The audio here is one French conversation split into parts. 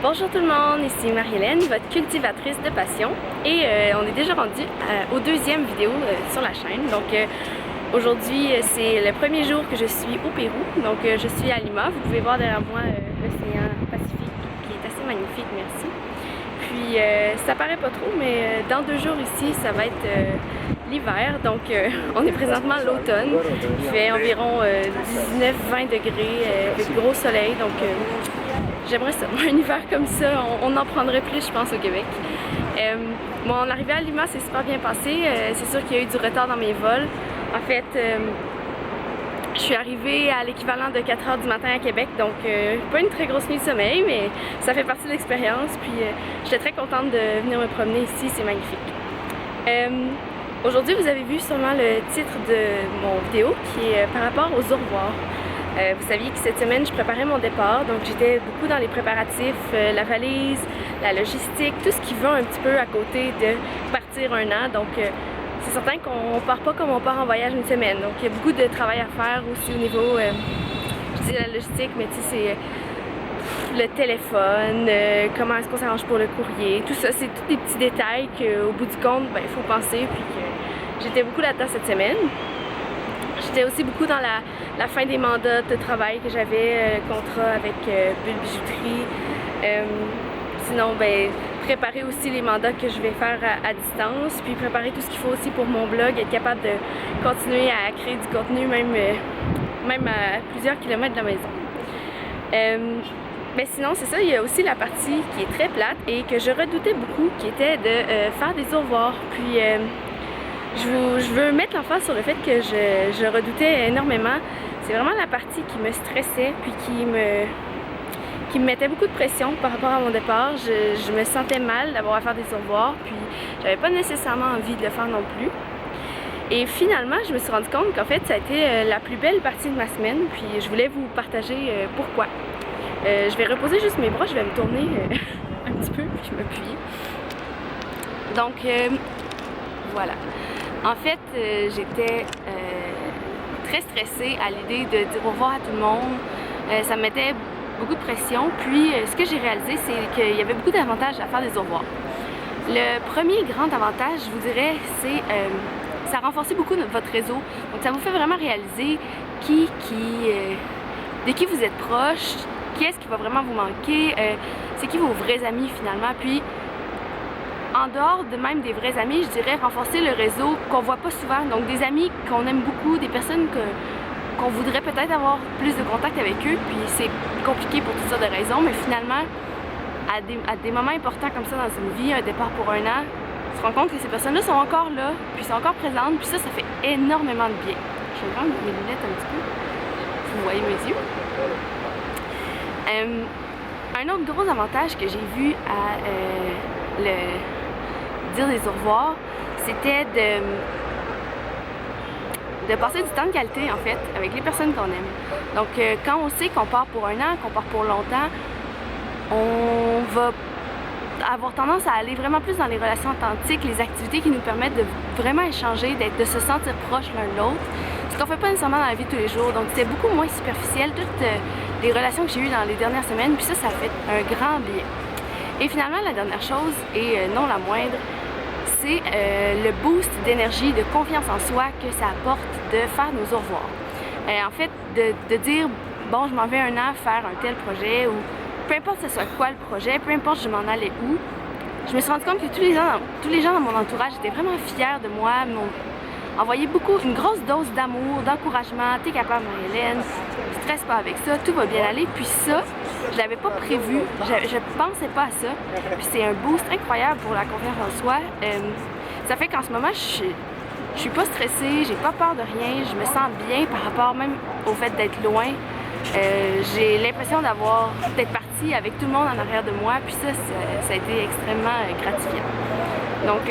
Bonjour tout le monde, ici Marie-Hélène, votre cultivatrice de passion et on est déjà rendu au deuxième vidéo sur la chaîne. Donc aujourd'hui c'est le premier jour que je suis au Pérou, donc je suis à Lima. Vous pouvez voir derrière moi l'océan Pacifique qui est assez magnifique, merci. Puis ça paraît pas trop, mais dans 2 jours ici ça va être l'hiver, donc on est présentement à l'automne. Il fait environ 19-20 degrés avec gros soleil, donc j'aimerais ça. Un hiver comme ça, on en prendrait plus, je pense, au Québec. Mon arrivée à Lima s'est super bien passé. C'est sûr qu'il y a eu du retard dans mes vols. En fait, je suis arrivée à l'équivalent de 4 h du matin à Québec, donc pas une très grosse nuit de sommeil, mais ça fait partie de l'expérience. Puis j'étais très contente de venir me promener ici, c'est magnifique. Aujourd'hui, vous avez vu sûrement le titre de mon vidéo qui est par rapport aux au revoir. Vous saviez que cette semaine, je préparais mon départ, donc j'étais beaucoup dans les préparatifs, la valise, la logistique, tout ce qui va un petit peu à côté de partir 1 an. Donc c'est certain qu'on part pas comme on part en voyage une semaine. Donc il y a beaucoup de travail à faire aussi au niveau, je dis la logistique, mais tu sais, c'est le téléphone, comment est-ce qu'on s'arrange pour le courrier, tout ça, c'est tous des petits détails qu'au bout du compte, il faut penser, puis que j'étais beaucoup là-dedans cette semaine. J'étais aussi beaucoup dans la fin des mandats de travail que j'avais, contrat avec Bulle Bijouterie. Sinon, préparer aussi les mandats que je vais faire à distance, puis préparer tout ce qu'il faut aussi pour mon blog, être capable de continuer à créer du contenu même à plusieurs kilomètres de la maison. Mais sinon, c'est ça, il y a aussi la partie qui est très plate et que je redoutais beaucoup, qui était de faire des au revoir. Puis je veux mettre l'emphase sur le fait que je redoutais énormément. C'est vraiment la partie qui me stressait, puis qui me mettait beaucoup de pression par rapport à mon départ. Je me sentais mal d'avoir à faire des au revoir, puis j'avais pas nécessairement envie de le faire non plus. Et finalement, je me suis rendu compte qu'en fait, ça a été la plus belle partie de ma semaine, puis je voulais vous partager pourquoi. Je vais reposer juste mes bras, je vais me tourner un petit peu, puis m'appuyer. Donc, voilà. En fait, j'étais très stressée à l'idée de dire au revoir à tout le monde. Ça me mettait beaucoup de pression. Puis, ce que j'ai réalisé, c'est qu'il y avait beaucoup d'avantages à faire des au revoir. Le premier grand avantage, je vous dirais, c'est ça renforce beaucoup votre réseau. Donc, ça vous fait vraiment réaliser de qui vous êtes proche, qui est-ce qui va vraiment vous manquer, c'est qui vos vrais amis finalement. Puis, en dehors de même des vrais amis, je dirais renforcer le réseau qu'on voit pas souvent. Donc des amis qu'on aime beaucoup, des personnes qu'on voudrait peut-être avoir plus de contact avec eux, puis c'est compliqué pour toutes sortes de raisons, mais finalement, à des moments importants comme ça dans une vie, un départ pour 1 an, on se rend compte que ces personnes-là sont encore là, puis sont encore présentes, puis ça fait énormément de bien. Je vais prendre mes lunettes un petit peu, vous voyez mes yeux. Un autre gros avantage que j'ai vu à dire des au revoir, c'était de passer du temps de qualité en fait avec les personnes qu'on aime. Donc quand on sait qu'on part pour 1 an, qu'on part pour longtemps, on va avoir tendance à aller vraiment plus dans les relations authentiques, les activités qui nous permettent de vraiment échanger, de se sentir proches l'un de l'autre, ce qu'on fait pas nécessairement dans la vie de tous les jours. Donc c'est beaucoup moins superficiel, toutes les relations que j'ai eues dans les dernières semaines, puis ça fait un grand bien. Et finalement, la dernière chose, et non la moindre, c'est le boost d'énergie, de confiance en soi que ça apporte de faire nos au revoir. En fait, de dire, bon, je m'en vais 1 an faire un tel projet, ou peu importe ce soit quoi le projet, peu importe je m'en allais où, je me suis rendu compte que tous les gens dans mon entourage étaient vraiment fiers de moi, m'ont envoyé une grosse dose d'amour, d'encouragement. T'es capable, Marie-Hélène, stresse pas avec ça, tout va bien aller. Puis ça, je l'avais pas prévu, je pensais pas à ça. Puis c'est un boost incroyable pour la confiance en soi. Ça fait qu'en ce moment, je suis pas stressée, j'ai pas peur de rien, je me sens bien par rapport même au fait d'être loin. J'ai l'impression d'être partie avec tout le monde en arrière de moi, puis ça a été extrêmement gratifiant. Donc,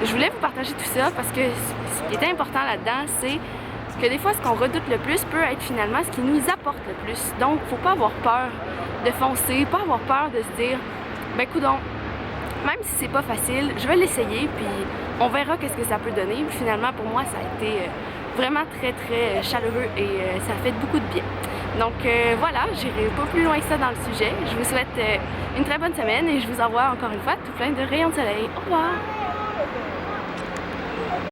je voulais vous partager tout ça parce que ce qui est important là-dedans, c'est que des fois, ce qu'on redoute le plus peut être finalement ce qui nous apporte le plus. Donc, faut pas avoir peur de foncer, pas avoir peur de se dire, ben coudonc, même si c'est pas facile, je vais l'essayer, puis on verra qu'est-ce que ça peut donner. Puis finalement, pour moi, ça a été vraiment très, très chaleureux et ça a fait beaucoup de bien. Donc voilà, j'irai pas plus loin que ça dans le sujet. Je vous souhaite une très bonne semaine et je vous envoie encore une fois tout plein de rayons de soleil. Au revoir!